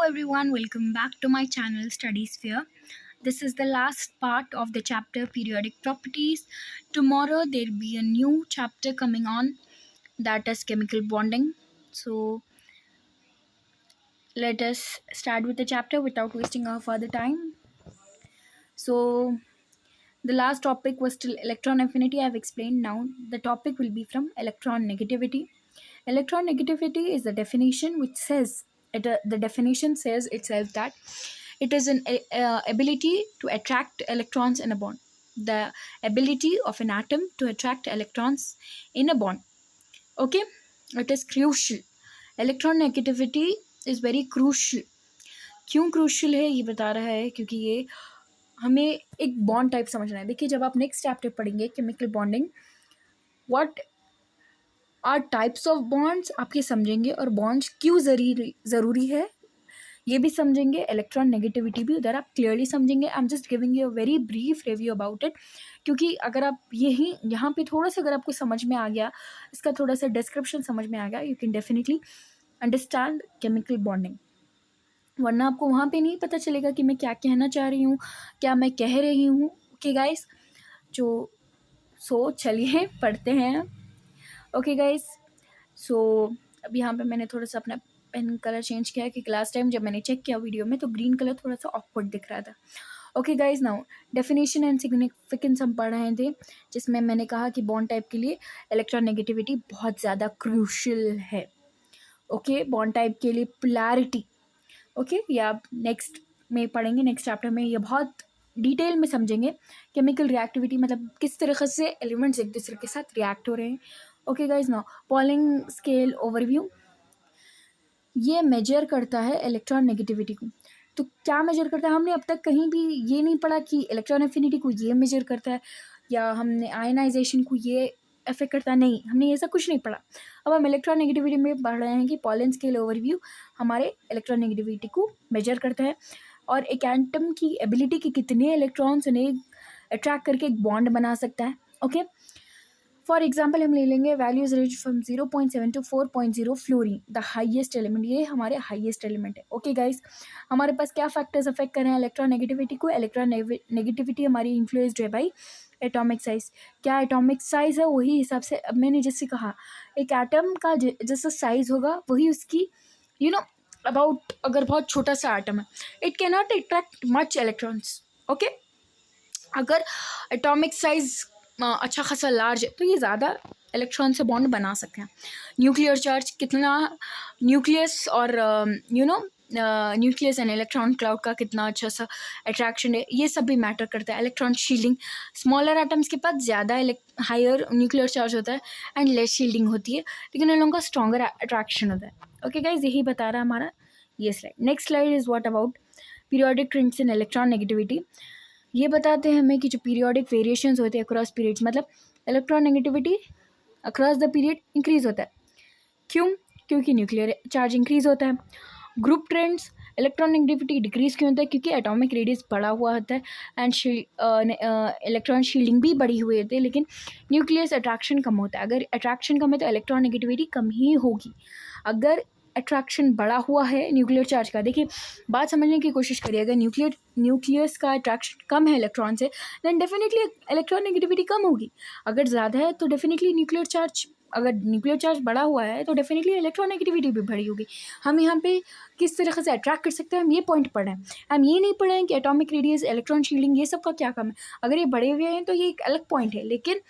Everyone, welcome back to my channel Study Sphere. This is the last part of the chapter Periodic Properties. Tomorrow there'll be a new chapter coming on, that is chemical bonding. So let us start with the chapter without wasting our further time. So the last topic was still electron affinity. I've explained. Now the topic will be from electron negativity. Electron negativity is the definition which says the definition says itself that it is an ability to attract electrons in a bond. The ability of an atom to attract electrons in a bond. Okay, it is crucial. Electron negativity is very crucial. क्यों crucial है ये बता रहा है क्योंकि ये हमें एक बॉन्ड टाइप समझना है. देखिए, जब आप नेक्स्ट चैप्टर पढ़ेंगे chemical bonding, what are types of bonds आप ये समझेंगे और बॉन्ड्स क्यों ज़रूरी है ये भी समझेंगे. इलेक्ट्रॉन नेगेटिविटी भी उधर आप क्लियरली समझेंगे. I am just giving you a very brief review about it, क्योंकि अगर आप यही यहाँ पे थोड़ा सा अगर आपको समझ में आ गया, इसका थोड़ा सा डिस्क्रिप्शन समझ में आ गया, you can definitely understand chemical bonding. वरना आपको वहाँ पे नहीं पता चलेगा कि मैं क्या कहना चाह रही हूँ, क्या मैं कह रही हूँ. ओके गाइस, चलिए पढ़ते हैं. ओके गाइस, अब यहाँ पे मैंने थोड़ा सा अपना पेन कलर चेंज किया कि लास्ट टाइम जब मैंने चेक किया वीडियो में तो ग्रीन कलर थोड़ा सा ऑकवर्ड दिख रहा था. Okay guys, now definition and significance हम पढ़ रहे थे, जिसमें मैंने कहा कि बॉन्ड टाइप के लिए इलेक्ट्रॉन नेगेटिविटी बहुत ज़्यादा क्रूशियल है. ओके, बॉन्ड टाइप के लिए पोलैरिटी. ओके, ये आप नेक्स्ट में पढ़ेंगे, नेक्स्ट चैप्टर में ये बहुत डिटेल में समझेंगे. केमिकल रिएक्टिविटी मतलब किस तरीके से एलिमेंट्स एक दूसरे के साथ रिएक्ट हो रहे हैं. Okay guys, now polling scale overview. ये मेजर करता है इलेक्ट्रॉन नेगेटिविटी को. तो क्या मेजर करता है? हमने अब तक कहीं भी ये नहीं पढ़ा कि इलेक्ट्रॉन एफिनिटी को ये मेजर करता है या हमने आयनाइजेशन को ये अफेक्ट करता है. नहीं, हमने ये सब कुछ नहीं पढ़ा. अब हम इलेक्ट्रॉन नेगेटिविटी में पढ़ रहे हैं कि पॉलन स्केल ओवरव्यू हमारे इलेक्ट्रॉन नेगेटिविटी को मेजर करता है और एक एटम की एबिलिटी कि कितने इलेक्ट्रॉन्स उन्हें अट्रैक्ट करके एक बॉन्ड बना सकता है. ओके, फॉर एग्जाम्पल हम ले लेंगे values range from 0.7 to 4.0 fluorine, the highest element. ये हमारे हाईएस्ट एलिमेंट है. ओके गाइस, हमारे पास क्या फैक्टर्स अफेक्ट कर रहे हैं इलेक्ट्रॉन नेगेटिविटी को? इलेक्ट्रॉन नेगेटिविटी हमारी इन्फ्लुएंस्ड है बाई एटॉमिक साइज. क्या एटॉमिक साइज है? वही हिसाब से अब मैंने जैसे कहा, एक एटम का जैसा साइज होगा वही उसकी अबाउट. अगर बहुत छोटा सा एटम है, it can not attract much electrons. Okay, अगर एटॉमिक साइज अच्छा खासा लार्ज है तो ये ज़्यादा इलेक्ट्रॉन से बॉन्ड बना सकते हैं. न्यूक्लियर चार्ज कितना, न्यूक्लियस और न्यूक्लियस एंड इलेक्ट्रॉन क्लाउड का कितना अच्छा सा अट्रैक्शन है, ये सब भी मैटर करता है. इलेक्ट्रॉन शील्डिंग, स्मॉलर एटम्स के पास ज़्यादा हायर न्यूक्लियर चार्ज होता है एंड लेस शील्डिंग होती है, लेकिन उन लोगों का स्ट्रॉन्गर अट्रैक्शन होता है. ओके गाइज, यही बता रहा है हमारा ये slide. Next slide is what about periodic trends in electron negativity. ये बताते हैं हमें कि जो पीरियोडिक वेरिएशंस होते हैं अक्रॉस पीरियड्स, मतलब electron negativity across the period increase होता है. क्यों? क्योंकि न्यूक्लियर चार्ज इंक्रीज होता है. Group trends, electron negativity decrease क्यों होता है? क्योंकि एटॉमिक रेडियस बढ़ा हुआ होता है एंड इलेक्ट्रॉन शील्डिंग भी बढ़ी हुई होती है, लेकिन न्यूक्लियस अट्रैक्शन कम होता है. अगर अट्रैक्शन कम है तो इलेक्ट्रॉन नेगेटिविटी कम ही होगी. अगर अट्रैक्शन बढ़ा हुआ है न्यूक्लियर चार्ज का, देखिए बात समझने की कोशिश करिए, अगर न्यूक्लियस का अट्रैक्शन कम है इलेक्ट्रॉन से, देन डेफिनेटली इलेक्ट्रॉन नेगेटिविटी कम होगी. अगर ज़्यादा है तो डेफिनेटली अगर न्यूक्लियर चार्ज बढ़ा हुआ है तो डेफिनेटली इलेक्ट्रॉन नेगेटिविटी भी बढ़ी होगी. हम यहाँ पे किस तरीके से अट्रैक्ट कर सकते हैं, हम ये पॉइंट पढ़ रहे हैं. हम ये नहीं पढ़ रहे हैं कि एटॉमिक रेडियस, इलेक्ट्रॉन शील्डिंग, ये सब का क्या कम है. अगर ये बढ़े हुए हैं तो ये एक अलग पॉइंट है, लेकिन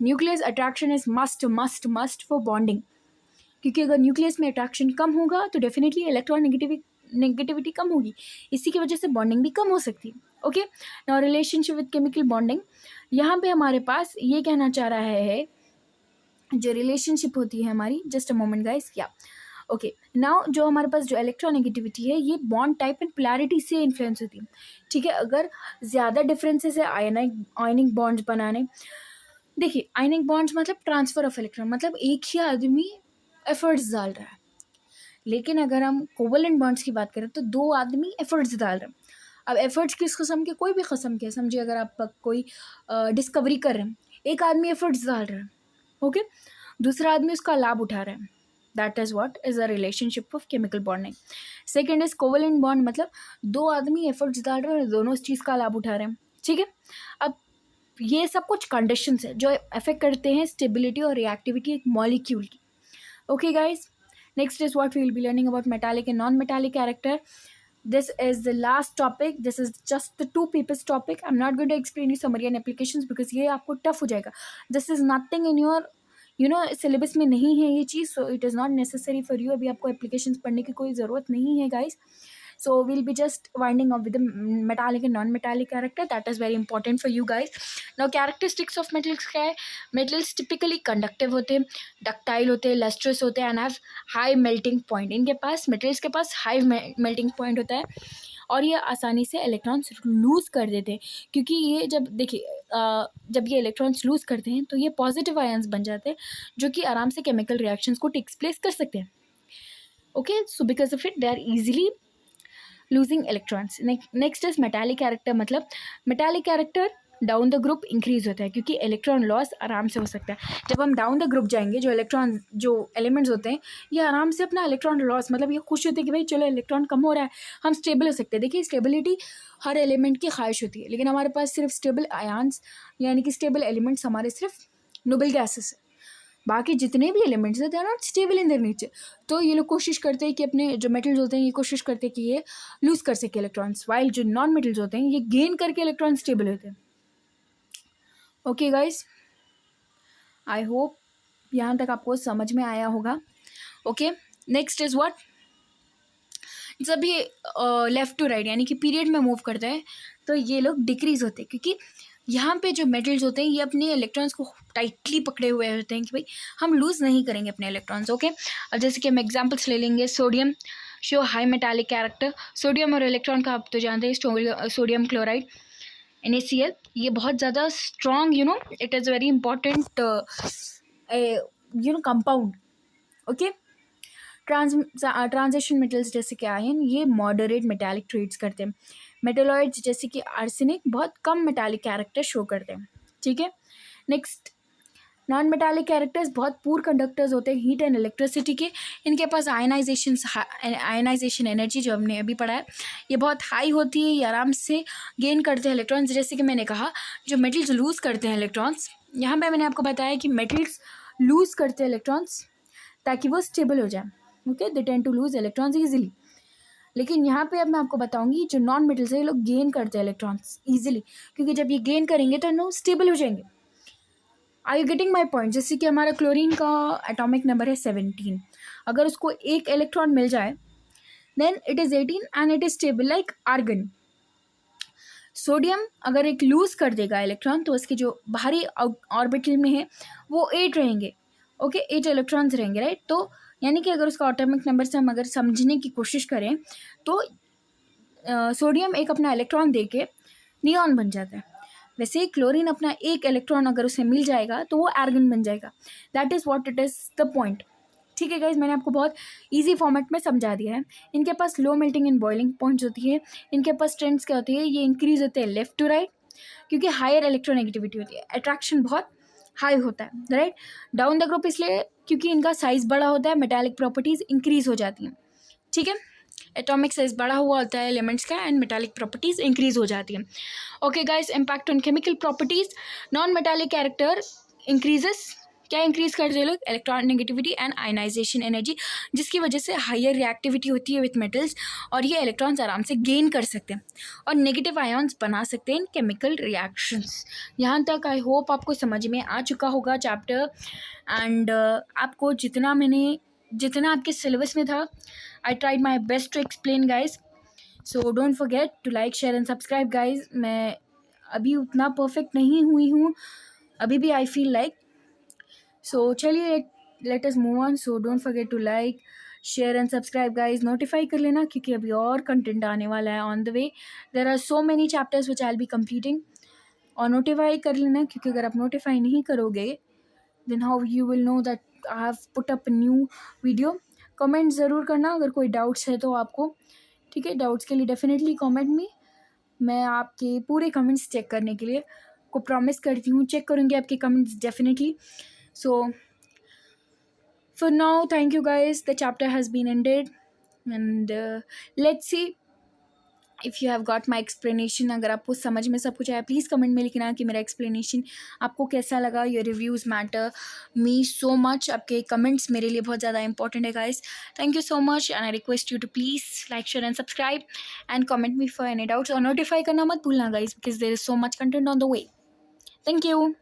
nucleus attraction is must must must for bonding. क्योंकि अगर न्यूक्लियस में अट्रैक्शन कम होगा तो डेफिनेटली इलेक्ट्रॉन नेगेटिविटी कम होगी, इसी की वजह से बॉन्डिंग भी कम हो सकती है. Okay, now relationship with chemical bonding. यहाँ पे हमारे पास ये कहना चाह रहा है जो रिलेशनशिप होती है हमारी, जस्ट अ मोमेंट गाइस, या ओके, नाउ जो हमारे पास जो इलेक्ट्रोनेगेटिविटी है ये बॉन्ड टाइप एंड पोलैरिटी से इन्फ्लुएंस होती है. ठीक है, अगर ज़्यादा डिफरेंसेस है आयनिक बॉन्ड्स बनाने. देखिए, आयनिक बॉन्ड्स मतलब ट्रांसफर ऑफ इलेक्ट्रॉन, मतलब एक ही आदमी एफर्ट्स डाल रहा है. लेकिन अगर हम कोवलेंट बॉन्ड्स की बात करें तो दो आदमी एफर्ट्स डाल रहे हैं. अब एफर्ट्स किस किस्म के? कोई भी किस्म के. समझिए, अगर आप कोई डिस्कवरी कर रहे हैं, एक आदमी एफर्ट्स डाल रहा है, ओके, दूसरा आदमी उसका लाभ उठा रहा है. That is what is a relationship of chemical bonding. Second is covalent bond, मतलब दो आदमी एफर्ट्स डाल रहे हैं, दोनों इस चीज़ का लाभ उठा रहे हैं. ठीक है. अब ये सब कुछ कंडीशंस है जो अफेक्ट करते हैं स्टेबिलिटी और रिएक्टिविटी एक मॉलिक्यूल की. Okay guys, next is what we will be learning about metallic and non-metallic character. This is the last topic. This is just the two papers topic. I'm not going to explain you summary and applications because ये आपको tough हो जाएगा. This is nothing in your syllabus में नहीं है ये चीज़, so it is not necessary for you. अभी आपको applications पढ़ने की कोई ज़रूरत नहीं है guys. So we'll be just winding up with the metallic and non-metallic character. That is very important for you guys. Now characteristics of metals क्या है? Metals typically conductive होते हैं, ductile होते हैं, lustrous होते हैं and have high melting point. इनके पास metals के पास high melting point होता है और ये आसानी से इलेक्ट्रॉन्स लूज़ कर देते हैं, क्योंकि ये जब देखिए जब ये इलेक्ट्रॉन्स लूज़ करते हैं तो ये पॉजिटिव आयन्स बन जाते हैं जो कि आराम से केमिकल रिएक्शंस को टेक्स प्लेस कर सकते हैं. Okay, so because of it they are easily losing electrons. Next is metallic character, मतलब metallic character down the group increase होता है क्योंकि इलेक्ट्रॉन लॉस आराम से हो सकता है. जब हम डाउन द ग्रुप जाएंगे जो एलिमेंट्स होते हैं ये आराम से अपना इलेक्ट्रॉन लॉस, मतलब ये खुश होते हैं कि भाई चलो इलेक्ट्रॉन कम हो रहा है, हम स्टेबल हो सकते हैं. देखिए स्टेबिलिटी हर एलिमेंट की ख्वाहिश होती है, लेकिन हमारे पास सिर्फ स्टेबल आयन्स यानी कि स्टेबल एलिमेंट्स हमारे सिर्फ नोबल गैसेस है. बाकी जितने भी एलिमेंट्स हैं they are not stable in their nature. तो ये लोग कोशिश करते हैं कि अपने जो मेटल्स होते हैं ये कोशिश करते हैं कि ये लूज़ कर सके इलेक्ट्रॉन्स, वाइल जो नॉन मेटल्स होते हैं ये गेन करके इलेक्ट्रॉन स्टेबल होते हैं. ओके गाइज, आई होप यहाँ तक आपको समझ में आया होगा. ओके, नेक्स्ट इज व्हाट, जब ये लेफ़्ट टू राइट यानी कि पीरियड में मूव करता है तो ये लोग डिक्रीज होते हैं क्योंकि यहाँ पे जो मेटल्स होते हैं ये अपने इलेक्ट्रॉन्स को टाइटली पकड़े हुए होते हैं कि भाई हम लूज़ नहीं करेंगे अपने इलेक्ट्रॉन्स. ओके, अब जैसे कि हम एग्जांपल्स ले लेंगे. Sodium show high metallic character. Sodium और इलेक्ट्रॉन का आप तो जानते हैं, सोडियम क्लोराइड NaCl, ये बहुत ज़्यादा strong it is very important compound. Okay, transition metals जैसे कि आयन ये मॉडरेट मेटालिक ट्रेड्स करते हैं. मेटलॉइड्स जैसे कि आर्सेनिक बहुत कम मेटालिक कैरेक्टर शो करते हैं. ठीक है. नेक्स्ट, नॉन मेटालिक कैरेक्टर्स बहुत पूर कंडक्टर्स होते हैं हीट एंड इलेक्ट्रिसिटी के. इनके पास आयनाइजेशन एनर्जी जो हमने अभी पढ़ा है ये बहुत हाई होती है, ये आराम से गेन करते हैं इलेक्ट्रॉन्स. जैसे कि मैंने कहा जो मेटल्स लूज़ करते हैं इलेक्ट्रॉन्स, यहाँ पे मैंने आपको बताया कि मेटल्स लूज़ करते हैं इलेक्ट्रॉन्स ताकि वो स्टेबल हो जाए. Okay, they tend to lose electrons easily. लेकिन यहाँ पे अब मैं आपको बताऊंगी जो नॉन मेटल्स है ये लोग गेन करते हैं इलेक्ट्रॉन्स ईजिली, क्योंकि जब ये गेन करेंगे तो नो स्टेबल हो जाएंगे. Are you getting my point? जैसे कि हमारा क्लोरीन का एटॉमिक नंबर है 17. अगर उसको एक इलेक्ट्रॉन मिल जाए then it is 18 and it is stable like argon. Sodium अगर एक लूज कर देगा इलेक्ट्रॉन तो उसके जो बाहरी ऑर्बिटल में है वो 8 रहेंगे. ओके, 8 इलेक्ट्रॉन्स रहेंगे, राइट. तो यानी कि अगर उसका एटॉमिक नंबर से हम अगर समझने की कोशिश करें तो सोडियम एक अपना इलेक्ट्रॉन दे के नियॉन बन जाता है. वैसे ही क्लोरीन अपना एक इलेक्ट्रॉन अगर उसे मिल जाएगा तो वो आर्गन बन जाएगा. That is what it is the point. ठीक है गाइज, मैंने आपको बहुत इजी फॉर्मेट में समझा दिया है. इनके पास low melting and boiling points होती है. इनके पास स्ट्रेंथ्स क्या होती है, ये इंक्रीज होते हैं लेफ्ट टू राइट क्योंकि हायर इलेक्ट्रोनेगेटिविटी होती है, अट्रैक्शन बहुत हाई होता है, राइट. डाउन द ग्रुप इसलिए क्योंकि इनका साइज़ बड़ा होता है, मेटालिक प्रॉपर्टीज़ इंक्रीज हो जाती हैं. ठीक है, एटॉमिक साइज बड़ा हुआ होता है एलिमेंट्स का एंड मेटालिक प्रॉपर्टीज़ इंक्रीज हो जाती हैं. Okay guys, impact on chemical properties. Non metallic character increases, क्या इंक्रीज करते हैं लोग, electron negativity and ionization energy, जिसकी वजह से हायर रिएक्टिविटी होती है विथ मेटल्स और ये इलेक्ट्रॉन्स आराम से गेन कर सकते हैं और नेगेटिव आयन्स बना सकते हैं इन केमिकल रिएक्शंस. यहाँ तक आई होप आपको समझ में आ चुका होगा चैप्टर. एंड आपको जितना आपके सिलेबस में था I tried my best to explain guys. So don't forget to like, share and subscribe guys. मैं अभी उतना perfect नहीं हुई हूँ अभी भी, I feel like. So चलिए let us move on. So don't forget to like, share and subscribe guys. Notify कर लेना क्योंकि अभी और content आने वाला है on the way. There are so many chapters which I'll be completing. और notify कर लेना क्योंकि अगर आप notify नहीं करोगे then how you will know that I have put up a new video. Comment ज़रूर करना अगर कोई डाउट्स है तो आपको. ठीक है, डाउट्स के लिए डेफिनेटली कमेंट में, मैं आपके पूरे कमेंट्स चेक करने के लिए को प्रॉमिस करती हूँ, चेक करूँगी आपके comments definitely. So For now, thank you guys. The chapter has been ended, and let's see if you have got my explanation. अगर आपको समझ में सब कुछ आया, प्लीज़ कमेंट में लिखना कि मेरा explanation आपको कैसा लगा. Your reviews matter me so much. आपके comments मेरे लिए बहुत ज़्यादा important है guys. Thank you so much, and I request you to please like, share and subscribe and comment me for any doubts, और notify करना मत भूलना guys, because there is so much content on the way. Thank you.